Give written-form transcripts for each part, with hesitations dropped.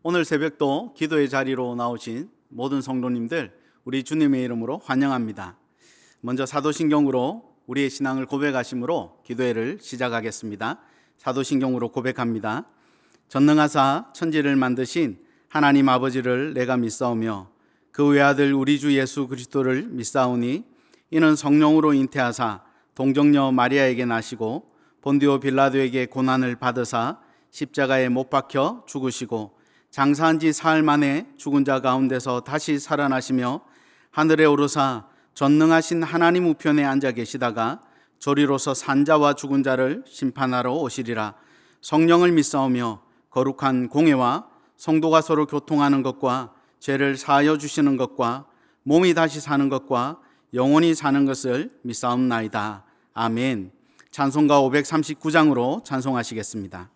오늘 새벽도 기도의 자리로 나오신 모든 성도님들 우리 주님의 이름으로 환영합니다. 먼저 사도신경으로 우리의 신앙을 고백하심으로 기도회를 시작하겠습니다. 사도신경으로 고백합니다. 전능하사 천지를 만드신 하나님 아버지를 내가 믿사오며 그 외아들 우리 주 예수 그리스도를 믿사오니 이는 성령으로 잉태하사 동정녀 마리아에게 나시고 본디오 빌라도에게 고난을 받으사 십자가에 못 박혀 죽으시고 장사한 지 사흘 만에 죽은 자 가운데서 다시 살아나시며 하늘에 오르사 전능하신 하나님 우편에 앉아 계시다가 저리로서 산자와 죽은 자를 심판하러 오시리라. 성령을 믿사오며 거룩한 공회와 성도가 서로 교통하는 것과 죄를 사하여 주시는 것과 몸이 다시 사는 것과 영원히 사는 것을 믿사옵나이다. 아멘. 찬송가 539장으로 찬송하시겠습니다.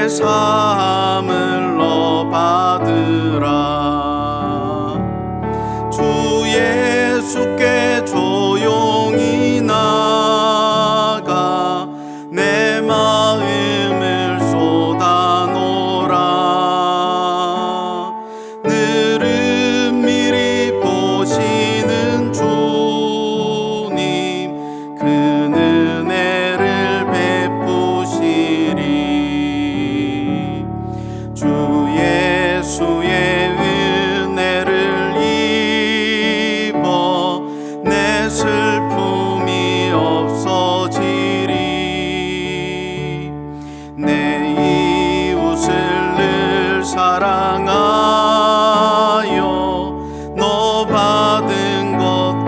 사함을 너 받으라. 주 예수께 조용히 나가 내 마음을 쏟아놓으라. 늘은 미리 보시는 주님 그 은혜를 베푸시리. 주 예수의 은혜를 입어 내 슬픔이 없어지리. 내 이웃을 늘 사랑하여 너 받은 것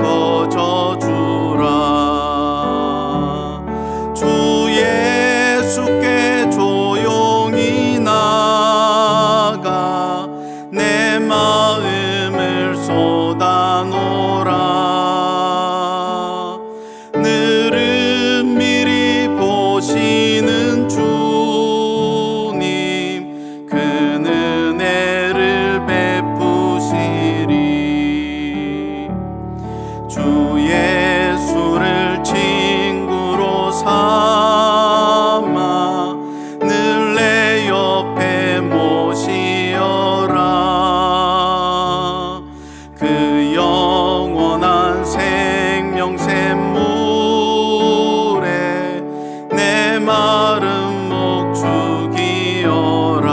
거저주라. 주 예수께 조용히 내 마음을 쏟아놓으라. 늘은 미리 보시는 주님 그 은혜를 베푸시리. 주 예수를 친구로 삼아 늘 내 옆에 모시어라. 그 영원한 생명샘물에 내 마른 목 죽이어라.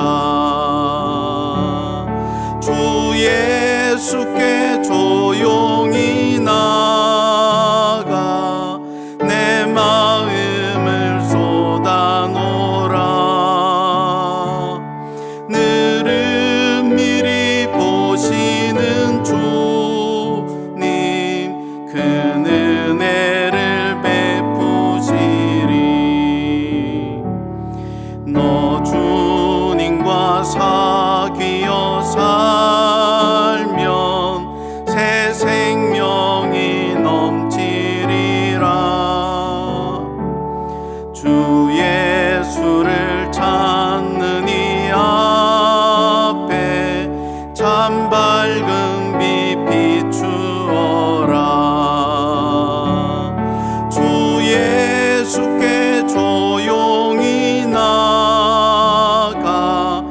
주 예수께 조용히 나가 내 마음을 쏟아놓으라. 늘은 미리 보시는 주님 그 은혜를 베푸시리. 너 주님과 사귀어 살면 새 생명이 넘치리라. 주 예수를 찾는 이 앞에 참 밝은 빛 비추어라. 주 예수께 조용히 나가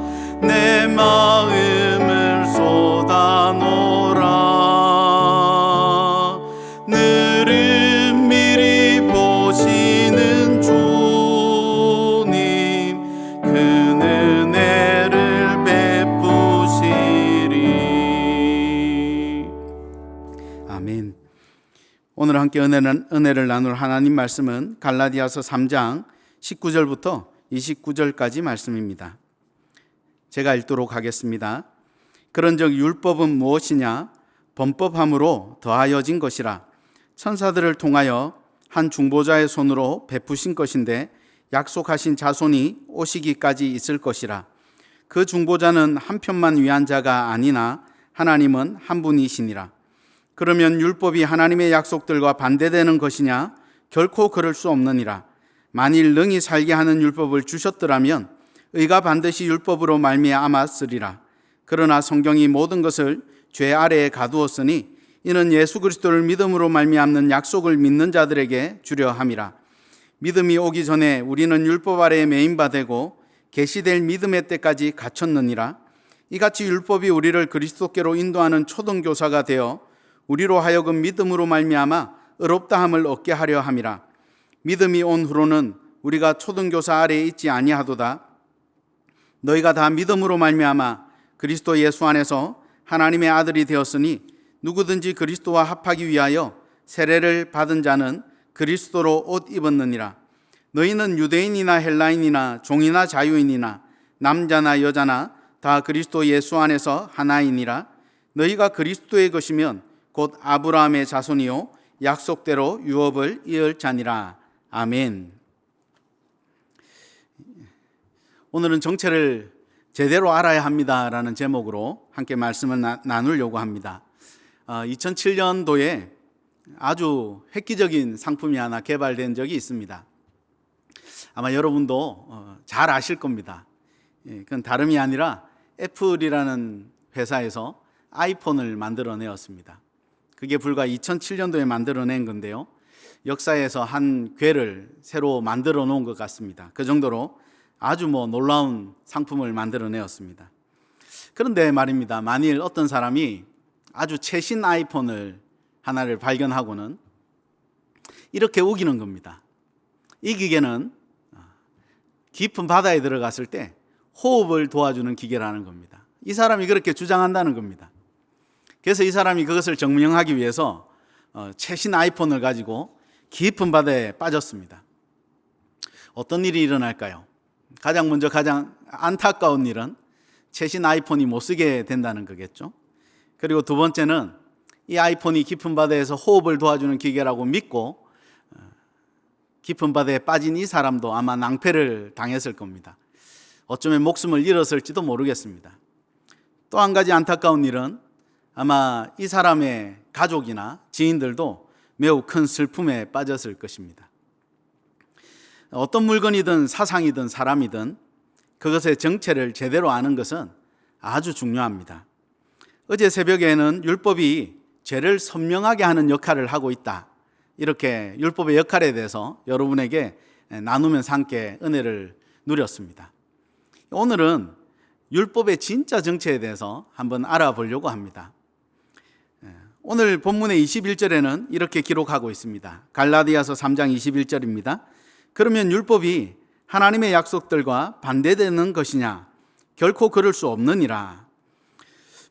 내 마음을 쏟아놓으라. 늘은 미리 보시는 주님 그 은혜를 베푸시리. 아멘. 오늘 함께 은혜를 나눌 하나님 말씀은 갈라디아서 3장 19절부터 29절까지 말씀입니다. 제가 읽도록 하겠습니다. 그런즉 율법은 무엇이냐? 범법함으로 더하여진 것이라. 천사들을 통하여 한 중보자의 손으로 베푸신 것인데 약속하신 자손이 오시기까지 있을 것이라. 그 중보자는 한 편만 위한 자가 아니나 하나님은 한 분이시니라. 그러면 율법이 하나님의 약속들과 반대되는 것이냐? 결코 그럴 수 없느니라. 만일 능히 살게 하는 율법을 주셨더라면 의가 반드시 율법으로 말미암았으리라. 그러나 성경이 모든 것을 죄 아래에 가두었으니 이는 예수 그리스도를 믿음으로 말미암는 약속을 믿는 자들에게 주려 함이라. 믿음이 오기 전에 우리는 율법 아래에 매인 바 되고 계시될 믿음의 때까지 갇혔느니라. 이같이 율법이 우리를 그리스도께로 인도하는 초등교사가 되어 우리로 하여금 믿음으로 말미암아 의롭다함을 얻게 하려 함이라. 믿음이 온 후로는 우리가 초등교사 아래에 있지 아니하도다. 너희가 다 믿음으로 말미암아 그리스도 예수 안에서 하나님의 아들이 되었으니 누구든지 그리스도와 합하기 위하여 세례를 받은 자는 그리스도로 옷 입었느니라. 너희는 유대인이나 헬라인이나 종이나 자유인이나 남자나 여자나 다 그리스도 예수 안에서 하나이니라. 너희가 그리스도의 것이면 곧 아브라함의 자손이요 약속대로 유업을 이을 자니라. 아멘. 오늘은 정체를 제대로 알아야 합니다라는 제목으로 함께 말씀을 나누려고 합니다. 2007년도에 아주 획기적인 상품이 하나 개발된 적이 있습니다. 아마 여러분도 잘 아실 겁니다. 그건 다름이 아니라 애플이라는 회사에서 아이폰을 만들어내었습니다. 그게 불과 2007년도에 만들어낸 건데요. 역사에서 한 궤를 새로 만들어 놓은 것 같습니다. 그 정도로 아주 놀라운 상품을 만들어내었습니다. 그런데 말입니다. 만일 어떤 사람이 아주 최신 아이폰을 하나를 발견하고는 이렇게 우기는 겁니다. 이 기계는 깊은 바다에 들어갔을 때 호흡을 도와주는 기계라는 겁니다. 이 사람이 그렇게 주장한다는 겁니다. 그래서 이 사람이 그것을 증명하기 위해서 최신 아이폰을 가지고 깊은 바다에 빠졌습니다. 어떤 일이 일어날까요? 가장 먼저 가장 안타까운 일은 최신 아이폰이 못 쓰게 된다는 거겠죠. 그리고 두 번째는 이 아이폰이 깊은 바다에서 호흡을 도와주는 기계라고 믿고 깊은 바다에 빠진 이 사람도 아마 낭패를 당했을 겁니다. 어쩌면 목숨을 잃었을지도 모르겠습니다. 또 한 가지 안타까운 일은 아마 이 사람의 가족이나 지인들도 매우 큰 슬픔에 빠졌을 것입니다. 어떤 물건이든 사상이든 사람이든 그것의 정체를 제대로 아는 것은 아주 중요합니다. 어제 새벽에는 율법이 죄를 선명하게 하는 역할을 하고 있다. 이렇게 율법의 역할에 대해서 여러분에게 나누면서 함께 은혜를 누렸습니다. 오늘은 율법의 진짜 정체에 대해서 한번 알아보려고 합니다. 오늘 본문의 21절에는 이렇게 기록하고 있습니다. 갈라디아서 3장 21절입니다. 그러면 율법이 하나님의 약속들과 반대되는 것이냐? 결코 그럴 수 없느니라.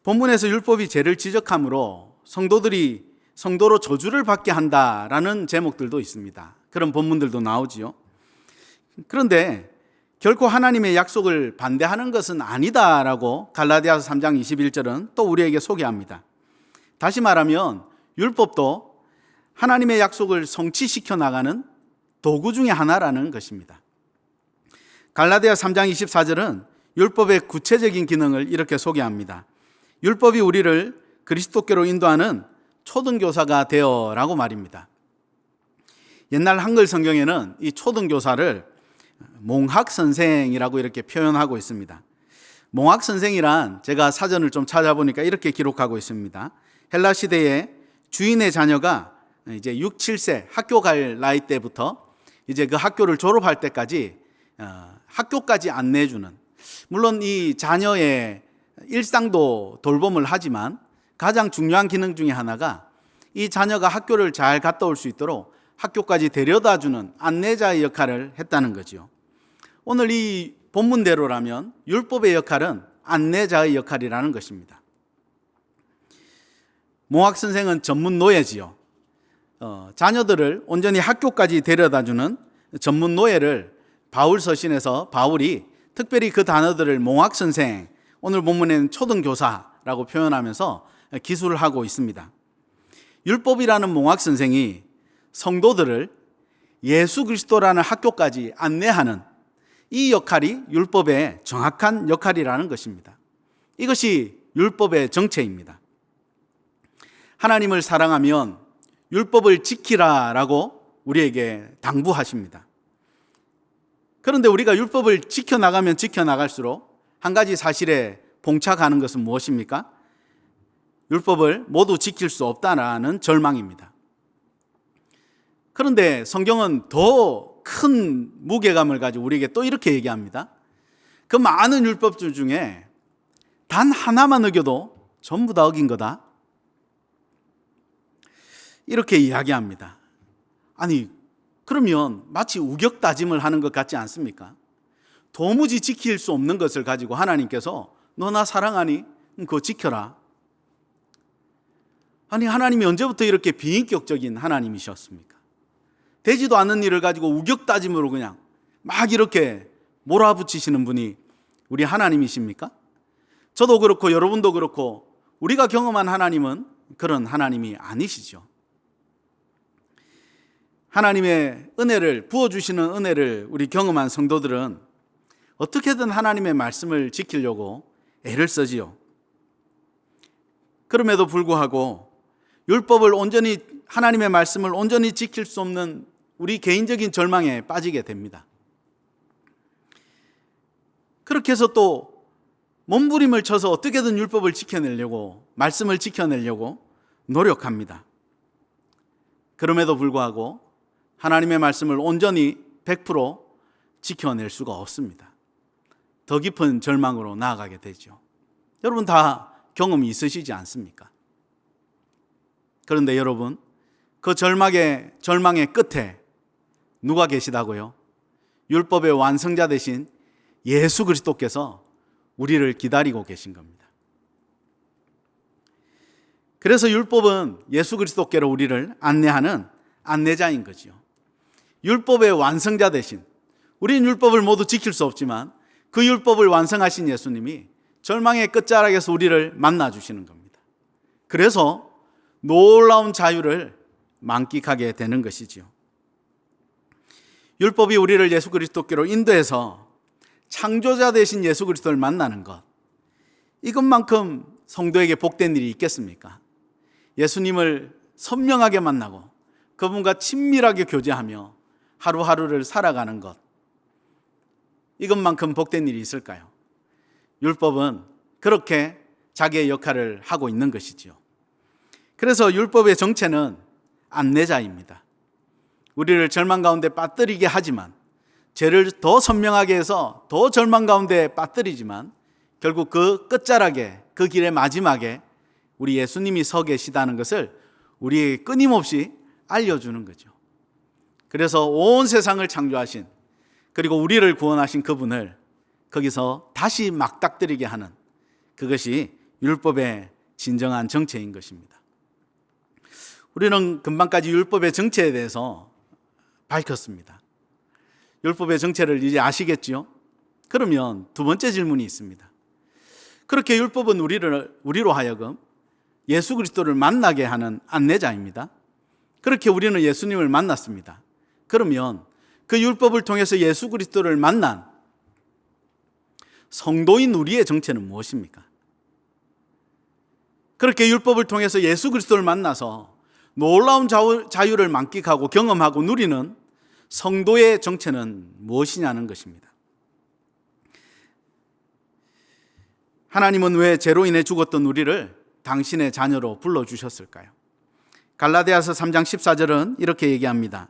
본문에서 율법이 죄를 지적하므로 성도로 저주를 받게 한다라는 제목들도 있습니다. 그런 본문들도 나오지요. 그런데 결코 하나님의 약속을 반대하는 것은 아니다라고 갈라디아서 3장 21절은 또 우리에게 소개합니다. 다시 말하면 율법도 하나님의 약속을 성취시켜 나가는 도구 중에 하나라는 것입니다. 갈라디아 3장 24절은 율법의 구체적인 기능을 이렇게 소개합니다. 율법이 우리를 그리스도께로 인도하는 초등교사가 되어라고 말입니다. 옛날 한글 성경에는 이 초등교사를 몽학선생이라고 이렇게 표현하고 있습니다. 몽학선생이란 제가 사전을 좀 찾아보니까 이렇게 기록하고 있습니다. 헬라 시대에 주인의 자녀가 이제 6, 7세 학교 갈 나이 때부터 이제 그 학교를 졸업할 때까지 학교까지 안내해주는, 물론 이 자녀의 일상도 돌봄을 하지만 가장 중요한 기능 중에 하나가 이 자녀가 학교를 잘 갔다 올 수 있도록 학교까지 데려다주는 안내자의 역할을 했다는 거죠. 오늘 이 본문대로라면 율법의 역할은 안내자의 역할이라는 것입니다. 몽학 선생은 전문 노예지요. 자녀들을 온전히 학교까지 데려다주는 전문 노예를 바울 서신에서 바울이 특별히 그 단어들을 몽학 선생, 오늘 본문에는 초등교사라고 표현하면서 기술을 하고 있습니다. 율법이라는 몽학 선생이 성도들을 예수 그리스도라는 학교까지 안내하는, 이 역할이 율법의 정확한 역할이라는 것입니다. 이것이 율법의 정체입니다. 하나님을 사랑하면 율법을 지키라라고 우리에게 당부하십니다. 그런데 우리가 율법을 지켜나가면 지켜나갈수록 한 가지 사실에 봉착하는 것은 무엇입니까? 율법을 모두 지킬 수 없다라는 절망입니다. 그런데 성경은 더 큰 무게감을 가지고 우리에게 또 이렇게 얘기합니다. 그 많은 율법들 중에 단 하나만 어겨도 전부 다 어긴 거다. 이렇게 이야기합니다. 아니, 그러면 마치 우격다짐을 하는 것 같지 않습니까? 도무지 지킬 수 없는 것을 가지고 하나님께서 너 나 사랑하니? 그거 지켜라. 아니, 하나님이 언제부터 이렇게 비인격적인 하나님이셨습니까? 되지도 않는 일을 가지고 우격다짐으로 그냥 막 이렇게 몰아붙이시는 분이 우리 하나님이십니까? 저도 그렇고 여러분도 그렇고 우리가 경험한 하나님은 그런 하나님이 아니시죠. 하나님의 은혜를, 부어주시는 은혜를 우리 경험한 성도들은 어떻게든 하나님의 말씀을 지키려고 애를 쓰지요. 그럼에도 불구하고 율법을 온전히, 하나님의 말씀을 온전히 지킬 수 없는 우리 개인적인 절망에 빠지게 됩니다. 그렇게 해서 또 몸부림을 쳐서 어떻게든 율법을 지켜내려고, 말씀을 지켜내려고 노력합니다. 그럼에도 불구하고 하나님의 말씀을 온전히 100% 지켜낼 수가 없습니다. 더 깊은 절망으로 나아가게 되죠. 여러분 다 경험이 있으시지 않습니까? 그런데 여러분, 그 절망의 끝에 누가 계시다고요? 율법의 완성자 되신 예수 그리스도께서 우리를 기다리고 계신 겁니다. 그래서 율법은 예수 그리스도께로 우리를 안내하는 안내자인 거지요. 율법의 완성자 되신, 우리는 율법을 모두 지킬 수 없지만 그 율법을 완성하신 예수님이 절망의 끝자락에서 우리를 만나주시는 겁니다. 그래서 놀라운 자유를 만끽하게 되는 것이지요. 율법이 우리를 예수 그리스도께로 인도해서 창조자 되신 예수 그리스도를 만나는 것, 이것만큼 성도에게 복된 일이 있겠습니까? 예수님을 선명하게 만나고 그분과 친밀하게 교제하며 하루하루를 살아가는 것, 이것만큼 복된 일이 있을까요? 율법은 그렇게 자기의 역할을 하고 있는 것이지요. 그래서 율법의 정체는 안내자입니다. 우리를 절망 가운데 빠뜨리게 하지만, 죄를 더 선명하게 해서 더 절망 가운데 빠뜨리지만 결국 그 끝자락에, 그 길의 마지막에 우리 예수님이 서 계시다는 것을 우리에게 끊임없이 알려주는 거죠. 그래서 온 세상을 창조하신, 그리고 우리를 구원하신 그분을 거기서 다시 막닥뜨리게 하는, 그것이 율법의 진정한 정체인 것입니다. 우리는 금방까지 율법의 정체에 대해서 밝혔습니다. 율법의 정체를 이제 아시겠지요? 그러면 두 번째 질문이 있습니다. 그렇게 율법은 우리로 하여금 예수 그리스도를 만나게 하는 안내자입니다. 그렇게 우리는 예수님을 만났습니다. 그러면 그 율법을 통해서 예수 그리스도를 만난 성도인 우리의 정체는 무엇입니까? 그렇게 율법을 통해서 예수 그리스도를 만나서 놀라운 자유를 만끽하고 경험하고 누리는 성도의 정체는 무엇이냐는 것입니다. 하나님은 왜 죄로 인해 죽었던 우리를 당신의 자녀로 불러주셨을까요? 갈라디아서 3장 14절은 이렇게 얘기합니다.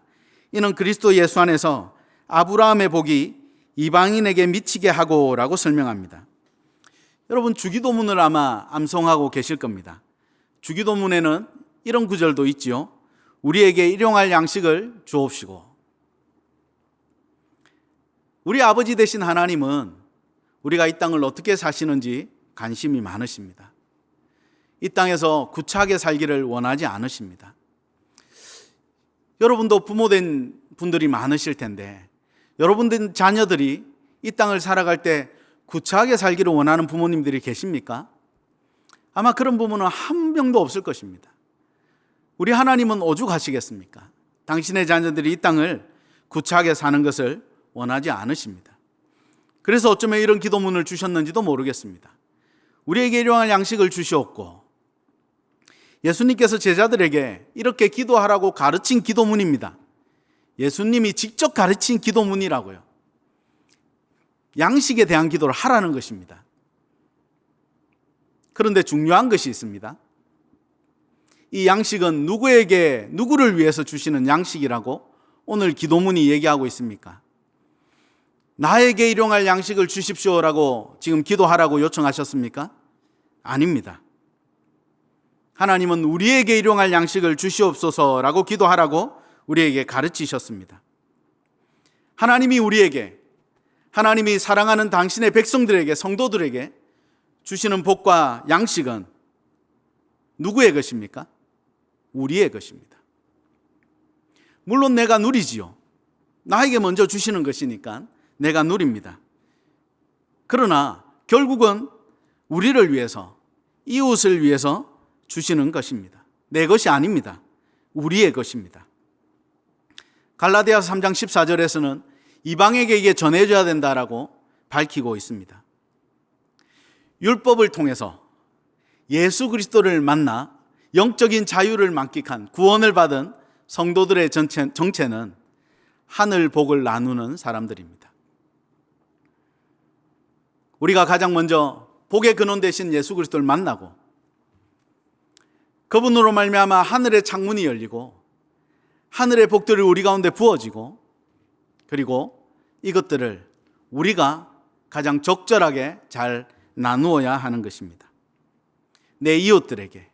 이는 그리스도 예수 안에서 아브라함의 복이 이방인에게 미치게 하고 라고 설명합니다. 여러분, 주기도문을 아마 암송하고 계실 겁니다. 주기도문에는 이런 구절도 있지요. 우리에게 일용할 양식을 주옵시고. 우리 아버지 되신 하나님은 우리가 이 땅을 어떻게 사시는지 관심이 많으십니다. 이 땅에서 구차하게 살기를 원하지 않으십니다. 여러분도 부모된 분들이 많으실 텐데, 여러분들 자녀들이 이 땅을 살아갈 때 구차하게 살기를 원하는 부모님들이 계십니까? 아마 그런 부모는 한 명도 없을 것입니다. 우리 하나님은 오죽하시겠습니까? 당신의 자녀들이 이 땅을 구차하게 사는 것을 원하지 않으십니다. 그래서 어쩌면 이런 기도문을 주셨는지도 모르겠습니다. 우리에게 일용할 양식을 주시옵고, 예수님께서 제자들에게 이렇게 기도하라고 가르친 기도문입니다. 예수님이 직접 가르친 기도문이라고요. 양식에 대한 기도를 하라는 것입니다. 그런데 중요한 것이 있습니다. 이 양식은 누구를 위해서 주시는 양식이라고 오늘 기도문이 얘기하고 있습니까? 나에게 일용할 양식을 주십시오라고 지금 기도하라고 요청하셨습니까? 아닙니다. 하나님은 우리에게 일용할 양식을 주시옵소서라고 기도하라고 우리에게 가르치셨습니다. 하나님이 사랑하는 당신의 백성들에게, 성도들에게 주시는 복과 양식은 누구의 것입니까? 우리의 것입니다. 물론 내가 누리지요. 나에게 먼저 주시는 것이니까 내가 누립니다. 그러나 결국은 우리를 위해서, 이웃을 위해서 주시는 것입니다. 내 것이 아닙니다. 우리의 것입니다. 갈라디아서 3장 14절에서는 이방에게 이게 전해져야 된다라고 밝히고 있습니다. 율법을 통해서 예수 그리스도를 만나 영적인 자유를 만끽한, 구원을 받은 성도들의 정체는 하늘 복을 나누는 사람들입니다. 우리가 가장 먼저 복의 근원 되신 예수 그리스도를 만나고 그분으로 말미암아 하늘의 창문이 열리고 하늘의 복들이 우리 가운데 부어지고, 그리고 이것들을 우리가 가장 적절하게 잘 나누어야 하는 것입니다. 내 이웃들에게,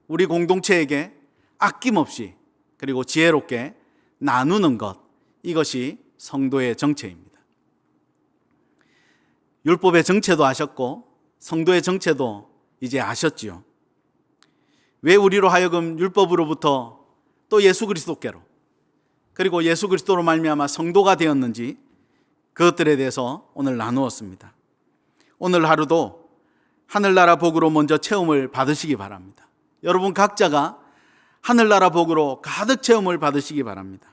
우리 공동체에게 아낌없이 그리고 지혜롭게 나누는 것, 이것이 성도의 정체입니다. 율법의 정체도 아셨고 성도의 정체도 이제 아셨지요. 왜 우리로 하여금 율법으로부터 또 예수 그리스도께로, 그리고 예수 그리스도로 말미암아 성도가 되었는지, 그것들에 대해서 오늘 나누었습니다. 오늘 하루도 하늘나라 복으로 먼저 체험을 받으시기 바랍니다. 여러분 각자가 하늘나라 복으로 가득 체험을 받으시기 바랍니다.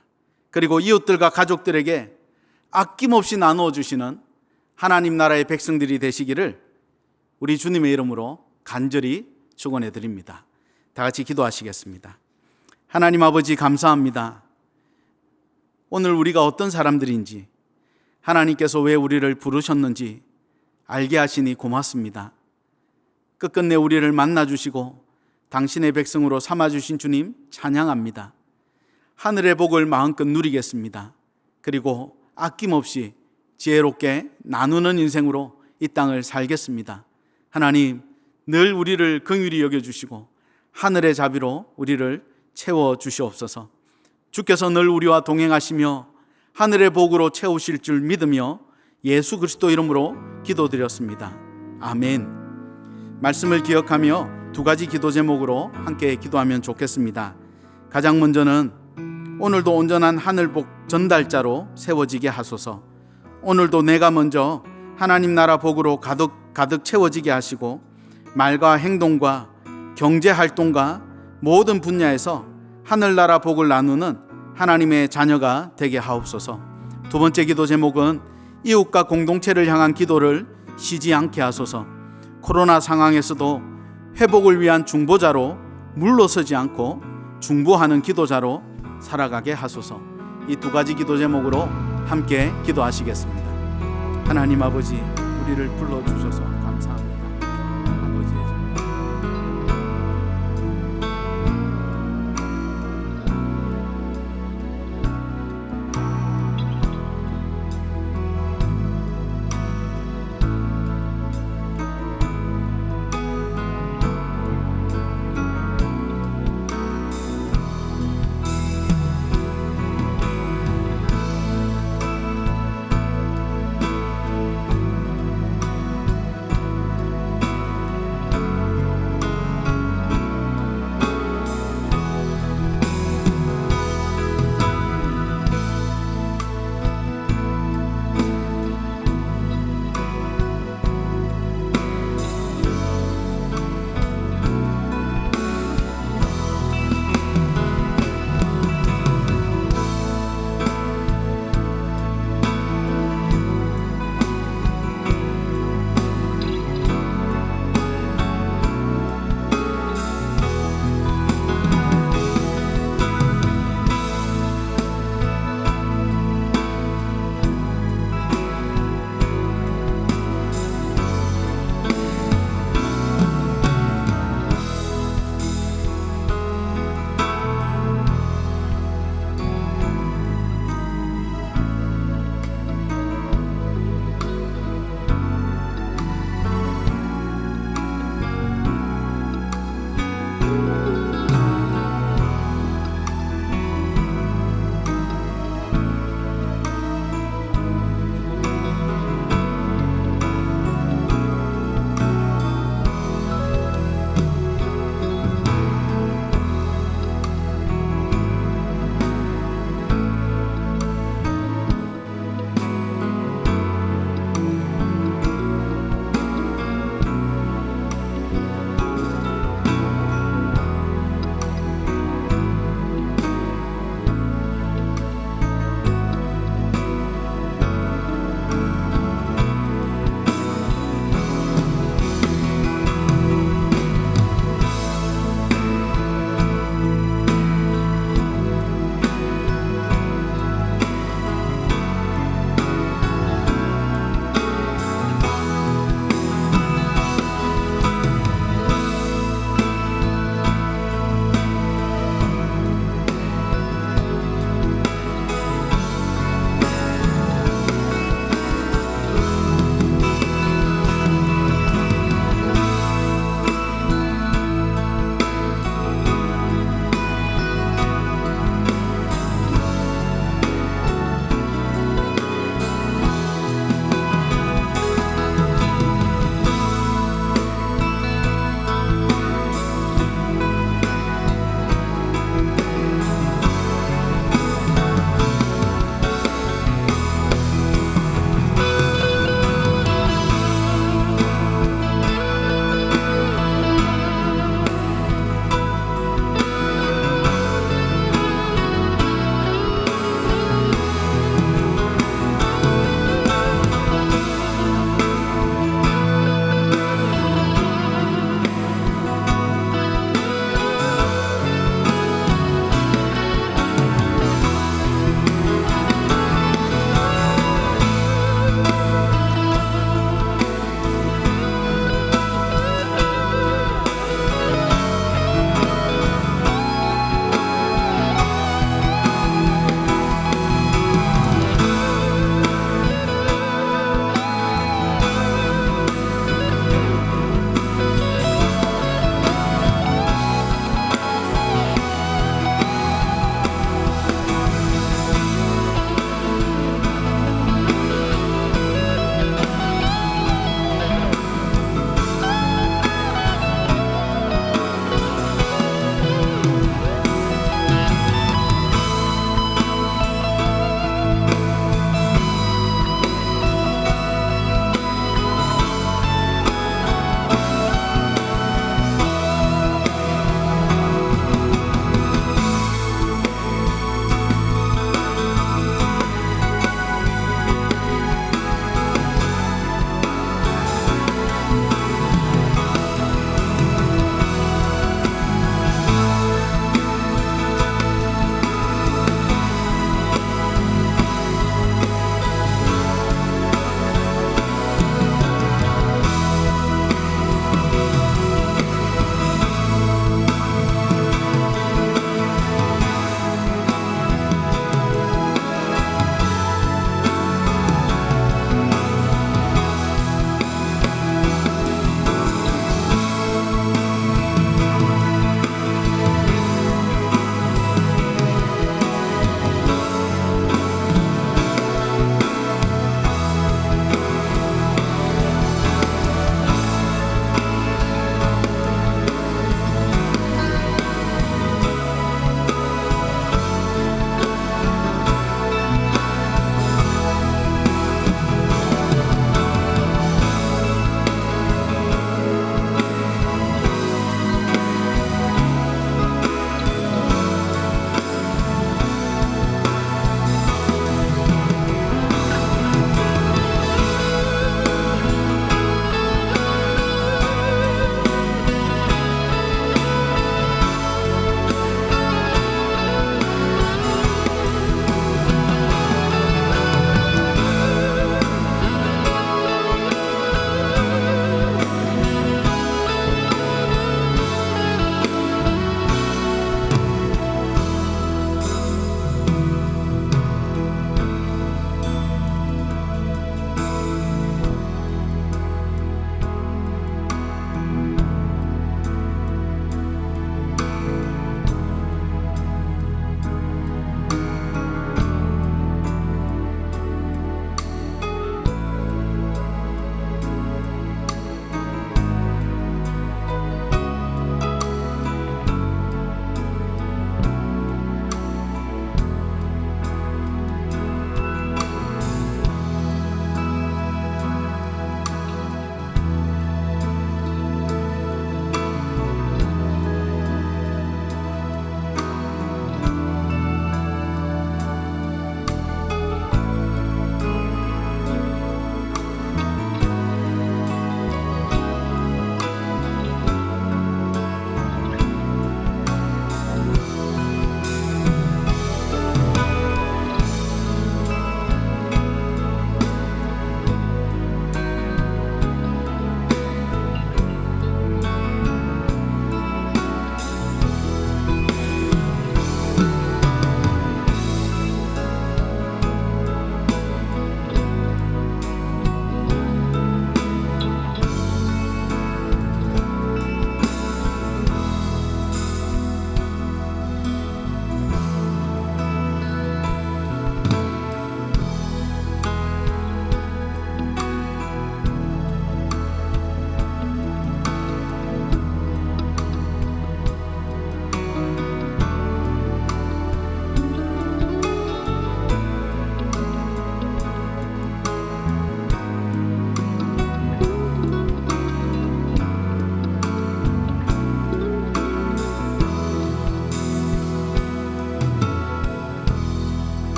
그리고 이웃들과 가족들에게 아낌없이 나누어 주시는 하나님 나라의 백성들이 되시기를 우리 주님의 이름으로 간절히 축원해 드립니다. 다 같이 기도하시겠습니다. 하나님 아버지, 감사합니다. 오늘 우리가 어떤 사람들인지, 하나님께서 왜 우리를 부르셨는지 알게 하시니 고맙습니다. 끝끝내 우리를 만나주시고 당신의 백성으로 삼아주신 주님 찬양합니다. 하늘의 복을 마음껏 누리겠습니다. 그리고 아낌없이 지혜롭게 나누는 인생으로 이 땅을 살겠습니다. 하나님, 늘 우리를 긍휼히 여겨주시고 하늘의 자비로 우리를 채워주시옵소서. 주께서 늘 우리와 동행하시며 하늘의 복으로 채우실 줄 믿으며 예수 그리스도 이름으로 기도드렸습니다. 아멘. 말씀을 기억하며 두 가지 기도 제목으로 함께 기도하면 좋겠습니다. 가장 먼저는 오늘도 온전한 하늘복 전달자로 세워지게 하소서. 오늘도 내가 먼저 하나님 나라 복으로 가득 채워지게 하시고 말과 행동과 경제활동과 모든 분야에서 하늘나라 복을 나누는 하나님의 자녀가 되게 하옵소서. 두 번째 기도 제목은 이웃과 공동체를 향한 기도를 쉬지 않게 하소서. 코로나 상황에서도 회복을 위한 중보자로 물러서지 않고 중보하는 기도자로 살아가게 하소서. 이 두 가지 기도 제목으로 함께 기도하시겠습니다. 하나님 아버지, 우리를 불러주셔서